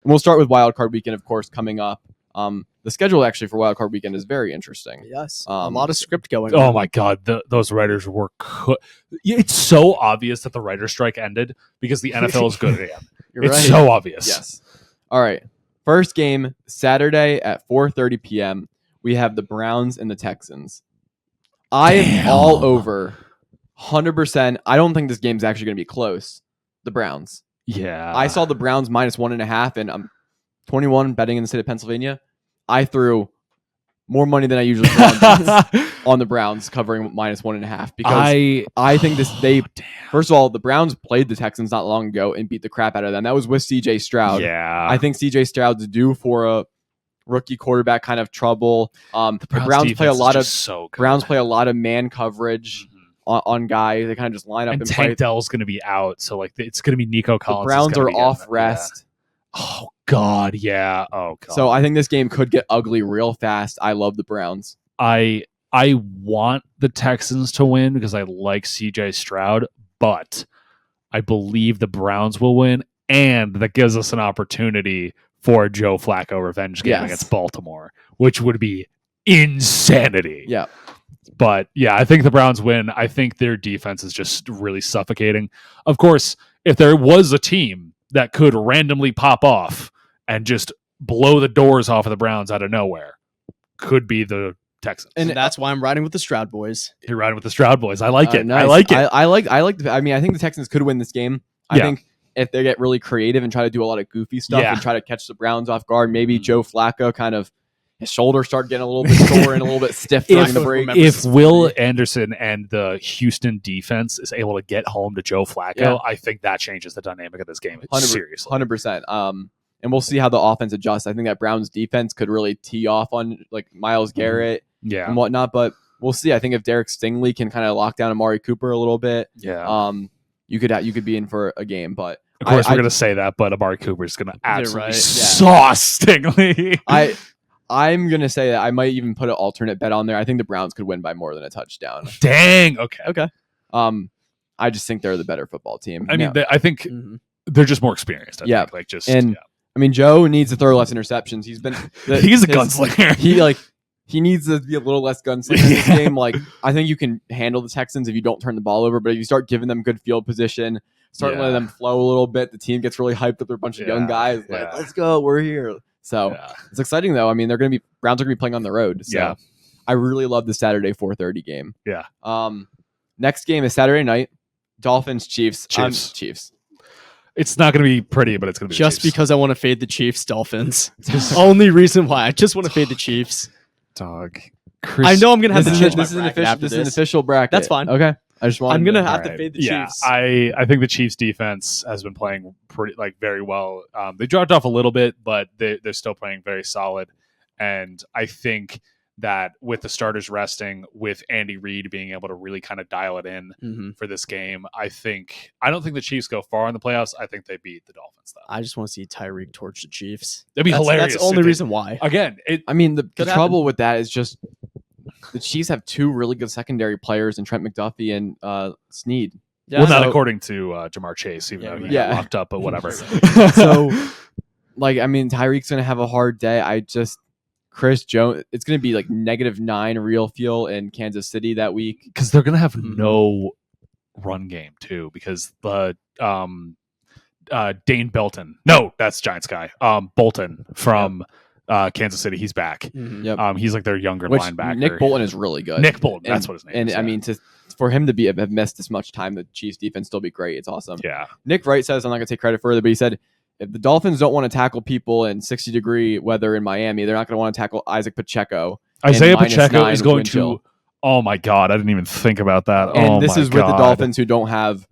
And we'll start with Wild Card Weekend, of course, coming up. The schedule actually for Wild Card Weekend is very interesting. Yes, a lot of script going on. Oh my God, those writers were. It's so obvious that the writer's strike ended because the NFL is good again. It's right. so obvious. Yes. All right. First game, Saturday at 4:30 p.m. We have the Browns and the Texans. I am all over 100%. I don't think this game's actually going to be close. The Browns. Yeah. I saw the Browns -1.5, and I'm 21 betting in the state of Pennsylvania. I threw more money than I usually throw on the Browns covering -1.5 because I think first of all, the Browns played the Texans not long ago and beat the crap out of them. That was with CJ Stroud. Yeah. I think CJ Stroud's due for a rookie quarterback kind of trouble. The Browns play a lot of Browns play a lot of man coverage on guys. They kind of just line up and play. Tank Dell's going to be out, so like it's going to be Nico Collins. The Browns are off rest. Yeah. Oh God, yeah. Oh God. So I think this game could get ugly real fast. I love the Browns. I want the Texans to win because I like CJ Stroud, but I believe the Browns will win, and that gives us an opportunity for a Joe Flacco revenge game against Baltimore, which would be insanity. Yeah. But yeah, I think the Browns win. I think their defense is just really suffocating. Of course, if there was a team that could randomly pop off and just blow the doors off of the Browns out of nowhere, could be the Texans. And that's why I'm riding with the Stroud boys. You're riding with the Stroud boys. I like it. Nice. I like it. I think the Texans could win this game. I think if they get really creative and try to do a lot of goofy stuff and try to catch the Browns off guard, maybe Joe Flacco kind of his shoulders start getting a little bit sore and a little bit stiff during the break. If Will Anderson and the Houston defense is able to get home to Joe Flacco, I think that changes the dynamic of this game. Seriously. 100%. And we'll see how the offense adjusts. I think that Browns defense could really tee off on like Myles Garrett and whatnot, but we'll see. I think if Derek Stingley can kind of lock down Amari Cooper a little bit, you could be in for a game. But of course, we're going to say that, but Amari Cooper is going to absolutely sauce Stingley. I'm going to say that I might even put an alternate bet on there. I think the Browns could win by more than a touchdown. Dang. Okay. I just think they're the better football team. I mean, I think they're just more experienced. I think. I mean, Joe needs to throw less interceptions. He's a gunslinger. He needs to be a little less gunslinger in this game. Like, I think you can handle the Texans if you don't turn the ball over, but if you start giving them good field position, letting them flow a little bit, the team gets really hyped up. They're a bunch of young guys. Like, let's go, we're here. So it's exciting though. I mean, Browns are gonna be playing on the road. So I really love the Saturday 4:30 game. Yeah. Next game is Saturday night. Dolphins Chiefs. Chiefs. It's not going to be pretty, but it's going to be just because I want to fade the Chiefs. Dolphins. Only reason why I just want to fade the Chiefs. Dog. I know I'm going to have to change my bracket. This is an official bracket. That's fine. Okay. I'm going to have to fade the Chiefs. I think the Chiefs defense has been playing very well. They dropped off a little bit, but they're still playing very solid. And I think that with the starters resting, with Andy Reid being able to really kind of dial it in for this game, I don't think the Chiefs go far in the playoffs. I think they beat the Dolphins, though. I just want to see Tyreek torch the Chiefs. That'd be hilarious. That's the only reason why. Again, the trouble with that is just the Chiefs have two really good secondary players in Trent McDuffie and Snead. Yeah, not according to Jamar Chase, even though he got locked up, but whatever. So, Tyreek's going to have a hard day. Chris Jones, it's going to be like -9 real fuel in Kansas City that week. Because they're going to have no run game, too, because the Dane Belton. No, that's Giants guy. Bolton from Kansas City. He's back. He's like their younger linebacker. Nick Bolton is really good. Nick Bolton, that's what his name is. And I mean, for him to have missed this much time, the Chiefs defense still be great. It's awesome. Yeah. Nick Wright says, I'm not going to take credit further, but he said, if the Dolphins don't want to tackle people in 60-degree weather in Miami, they're not going to want to tackle Isaac Pacheco. Isaiah Pacheco is going to. Oh my God! I didn't even think about that. And this is with the Dolphins who don't have.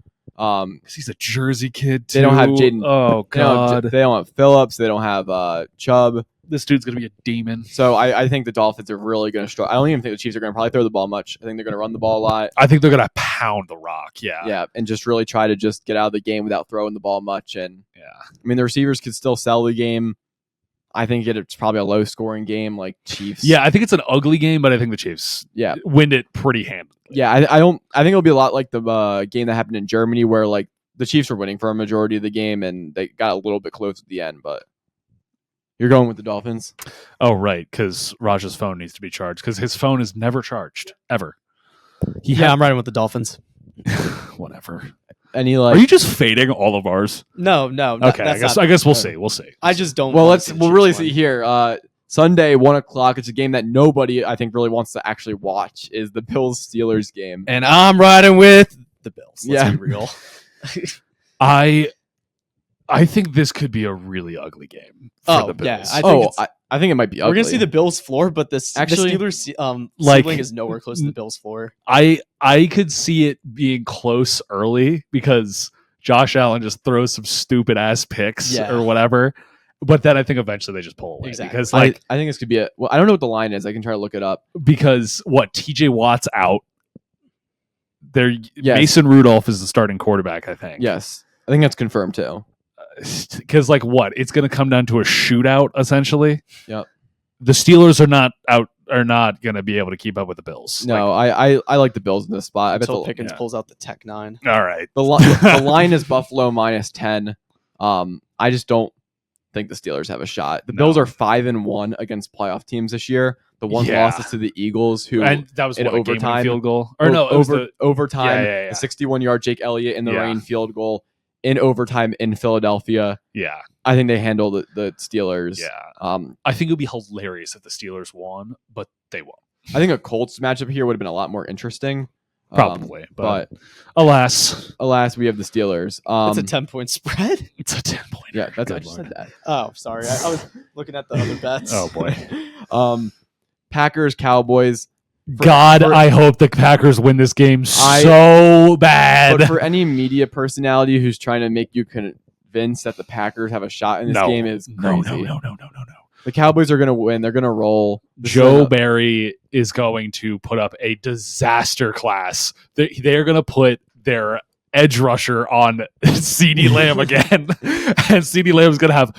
He's a Jersey kid too. They don't have Jaden. Oh God! They don't have Phillips. They don't have Chubb. This dude's going to be a demon. So I think the Dolphins are really going to struggle. I don't even think the Chiefs are going to probably throw the ball much. I think they're going to run the ball a lot. I think they're going to pound the rock. Yeah. Yeah, and just really try to just get out of the game without throwing the ball much. And I mean, the receivers could still sell the game. I think it's probably a low-scoring game, like Chiefs. Yeah, I think it's an ugly game, but I think the Chiefs win it pretty handily. Yeah, I think it'll be a lot like the game that happened in Germany, where like the Chiefs were winning for a majority of the game, and they got a little bit close at the end, but. You're going with the Dolphins. Oh, right, because Raj's phone needs to be charged because his phone is never charged ever. Yeah, I'm riding with the Dolphins. Whatever. Any Are you just fading all of ours? No, Okay, I guess we'll see. We'll see. I just don't. Well, want to we'll choose really one. see here. Sunday, 1:00. It's a game that nobody, I think, really wants to actually watch. Is the Bills Steelers game? And I'm riding with the Bills. Let's Yeah. be real. I think this could be a really ugly game for the Bills. yeah, I think I think it might be ugly. we're gonna see the Bills floor, but Actually, the Steelers like- ceiling is nowhere close to the Bills floor. I could see it being close early because Josh Allen just throws some stupid ass picks Yeah. or whatever. But then I think eventually they just pull away Exactly. because I think this could be well, I don't know what the line is. I can try to look it up. because what TJ Watt's out. Yes. Mason Rudolph is the starting quarterback, I think. Yes, I think that's confirmed too. Because what? It's going to come down to a shootout essentially. Yep. The Steelers are not going to be able to keep up with the Bills. No, I like the Bills in this spot. I bet Until the, Pickens yeah. pulls out the Tech 9. All right. the line is Buffalo -10. I just don't think the Steelers have a shot. The No. Bills are 5-1 against playoff teams this year. The one Yeah. loss is to the Eagles, who And that was in what, a game-winning overtime- field goal. Or no, it was the overtime, Yeah. the 61-yard Jake Elliott in the Yeah. rain field goal in overtime in Philadelphia. yeah. I think they handle the Steelers. Yeah. I think it would be hilarious if the Steelers won, but they won't. I think a Colts matchup here would have been a lot more interesting. Probably. But alas, alas, we have the Steelers. It's a 10-point spread. it's a 10-point. Yeah, that's I Good just Lord. said that. Oh, sorry. I was looking at the other bets. Oh, boy. Packers, Cowboys. God, for- I hope the Packers win this game I- so bad. But for any media personality who's trying to make you convinced that the Packers have a shot in this game is no, crazy. no. The Cowboys are going to win. They're going to roll. This is Joe a- Barry is going to put up a disaster class. They're going to put their edge rusher on CeeDee Lamb again, and CeeDee Lamb is going to have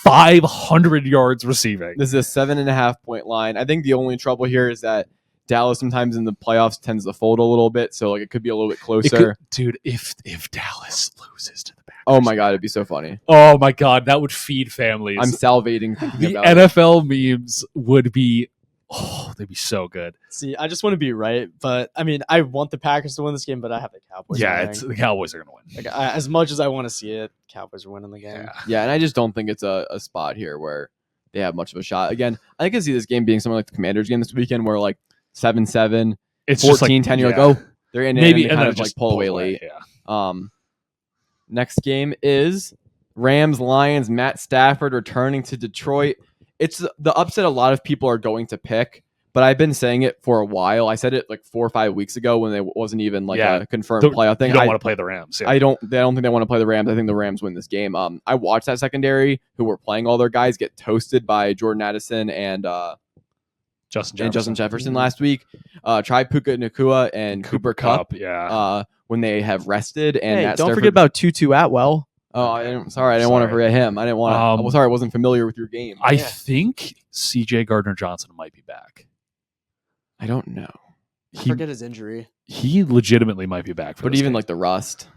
500 yards receiving. This is a 7.5 point line. I think the only trouble here is that Dallas sometimes in the playoffs tends to fold a little bit, so like it could be a little bit It closer. could- dude, if Dallas loses to the Packers, Oh my god, it'd be so funny. oh my God, that would feed families. I'm salivating thinking The about it. NFL memes would be, they'd be so good. See, I just want to be right, but I mean, I want the Packers to win this game, but I have the Cowboys. Yeah, winning. the Cowboys are going to win. Like, as much as I want to see it, Cowboys are winning the game. Yeah. Yeah, and I just don't think it's a spot here where they have much of a shot. Again, I can see this game being something like the Commanders game this weekend where like 7-7, It's 14-10, just like, you're yeah. like, oh, they're in it, maybe, and and they then kind it of like just pull pulls away late. Yeah. Next game is Rams Lions. Matt Stafford returning to Detroit. It's the upset a lot of people are going to pick, but I've been saying it for a while. I said it like 4 or 5 weeks ago when it wasn't even like Yeah. a confirmed The- playoff thing. You don't I want to play the Rams. Yeah. I don't think they want to play the Rams. I think the Rams win this game. I watched that secondary who were playing all their guys get toasted by Jordan Addison and Justin Jefferson last week. Try Puka Nakua and Cooper Kupp Yeah. when they have rested. And Hey, Matt don't Stafford- forget about Tutu Atwell. Oh, I didn't want to Sorry. forget him. I didn't want to. Um, sorry, I wasn't familiar with your game. I Yeah. think CJ Gardner Johnson might be back. I don't know, He Forget his injury. he legitimately might be back for but this even game. like the rust.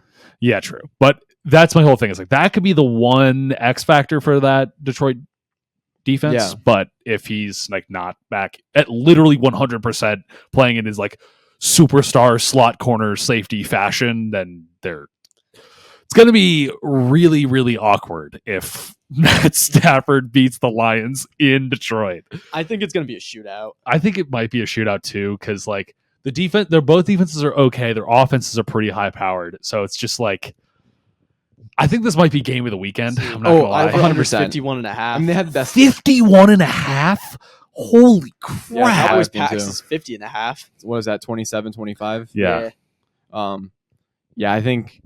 Yeah, true. But that's my whole thing. Is like that could be the one X factor for that Detroit defense. Yeah. But if he's like not back at literally 100% playing in his like superstar slot corner safety fashion, then it's going to be really, really awkward if Matt Stafford beats the Lions in Detroit. I think it's going to be a shootout. I think it might be a shootout too, because like the defense, both defenses are okay. Their offenses are pretty high powered. So it's just like, I think this might be game of the weekend. I'm not Oh, gonna lie. I- 100%. 51 and a half. I mean, they had the best. 51 and a half. Holy crap. Yeah, Cowboys I think Packs too. is 50 and a half. What is that? 27, 25. Yeah. Yeah, I think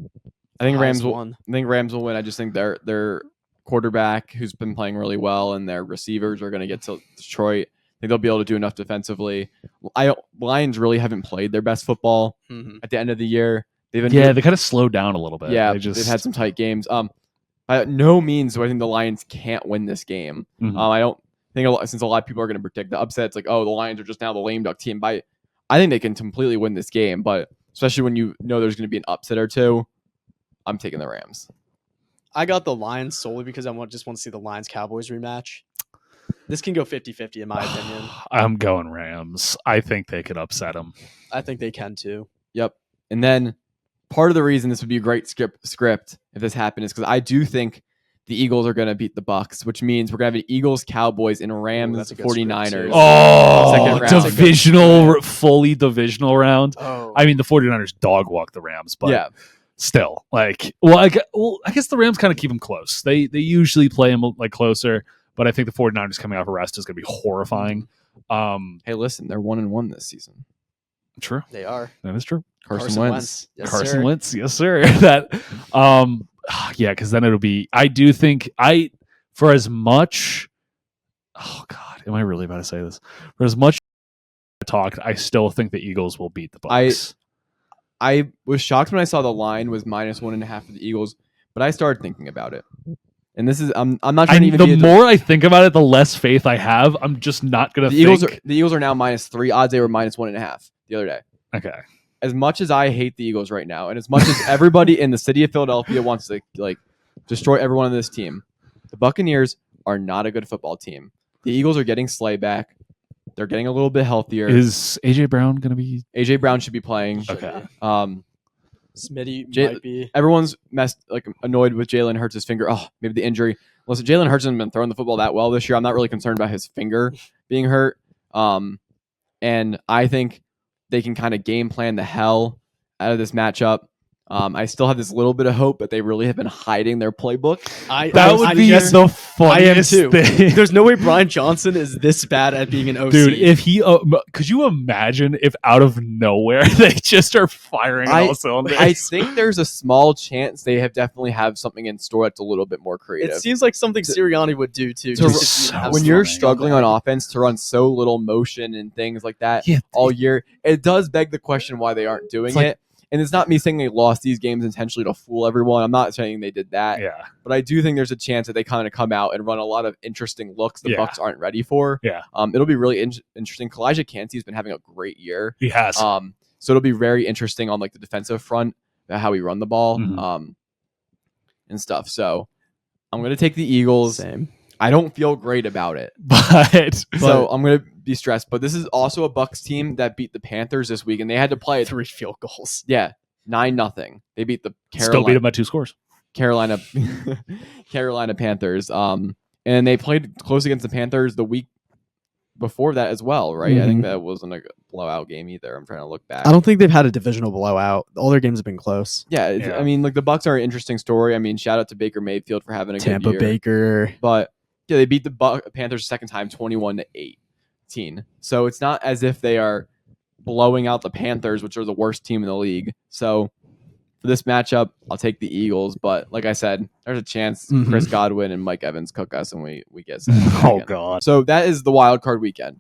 Rams will. Won. I think Rams will win. I just think their quarterback, who's been playing really well, and their receivers are going to get to Detroit. I think they'll be able to do enough defensively. Lions really haven't played their best football Mhm. at the end of the year. They've been Yeah, they kind of slowed down a little bit. yeah, They they've had some tight games. By no means do I think the Lions can't win this game. Mhm. I don't think since a lot of people are going to predict the upsets, like oh the Lions are just now the lame duck team. I think they can completely win this game, but especially when you know there's going to be an upset or two, I'm taking the Rams. I got the Lions solely because I just want to see the Lions Cowboys rematch. This can go 50-50 in my opinion. I'm going Rams. I think they could upset them. I think they can too. Yep. And then part of the reason this would be a great script if this happened is because I do think the Eagles are going to beat the Bucks, which means we're going to have an Eagles, Cowboys, and Rams, that's a good 49ers. script, too. Oh, Second round. divisional, fully divisional round. Oh, I mean, the 49ers dog walk the Rams, but Yeah. still, like, I guess the Rams kind of keep them close. They usually play them like closer, but I think the 49ers coming off a rest is going to be horrifying. Hey, listen, they're 1-1 this season. True, they are. that is true. Carson Wentz. Yes, Carson sir. Wentz, yes sir. That, yeah, because then it'll be. I do think for as much. Oh God, am I really about to say this? For as much I talked, I still think the Eagles will beat the Bucks. I was shocked when I saw the line was -1.5 for the Eagles, but I started thinking about it. And this is I'm not trying to even The more I think about it, the less faith I have. I'm just not gonna. the Eagles are now -3 odds. They were -1.5 the other day. Okay. As much as I hate the Eagles right now, and as much as everybody in the city of Philadelphia wants to like destroy everyone on this team, the Buccaneers are not a good football team. The Eagles are getting Slay back. They're getting a little bit healthier. Is AJ Brown gonna be? AJ Brown should be playing. Okay. Smitty Jay- might be. Everyone's annoyed with Jalen Hurts' finger. Oh, maybe the injury. Listen, Jalen Hurts hasn't been throwing the football that well this year. I'm not really concerned about his finger being hurt. And I think they can kind of game plan the hell out of this matchup. I still have this little bit of hope, but they really have been hiding their playbook. That would be the funniest too. thing. There's no way Brian Johnson is this bad at being an OC. Dude, if he could you imagine if out of nowhere they just are firing on all cylinders? I think there's a small chance they definitely have something in store that's a little bit more creative. it seems like something Sirianni would do too. So just to have when some you're fun. struggling on offense to run so little motion and things like that Yeah, all year, it does beg the question why they aren't doing like- it. And it's not me saying they lost these games intentionally to fool everyone. I'm not saying they did that. yeah. But I do think there's a chance that they kind of come out and run a lot of interesting looks the Yeah. Bucks aren't ready for. Yeah. It'll be really interesting. Kalijah Kancey's been having a great year. He has. So it'll be very interesting on like the defensive front, how we run the ball, Mhm. and stuff. So I'm gonna take the Eagles. Same. I don't feel great about it, but so I'm gonna be stressed. But this is also a Bucks team that beat the Panthers this week, and they had to play it. 3 field goals. Yeah, 9-0. They beat the still beat him by 2 scores. Carolina Panthers. And they played close against the Panthers the week before that as well, right? I think that wasn't a blowout game either. I'm trying to look back. I don't think they've had a divisional blowout. All their games have been close. Yeah, Yeah. I mean, like the Bucks are an interesting story. I mean, shout out to Baker Mayfield for having a Tampa good year. Baker. But yeah, they beat the Panthers the second time, 21-18. So it's not as if they are blowing out the Panthers, which are the worst team in the league. So for this matchup, I'll take the Eagles. But like I said, there's a chance Chris Godwin and Mike Evans cook us and we get sent. Oh God. So that is the wild card weekend.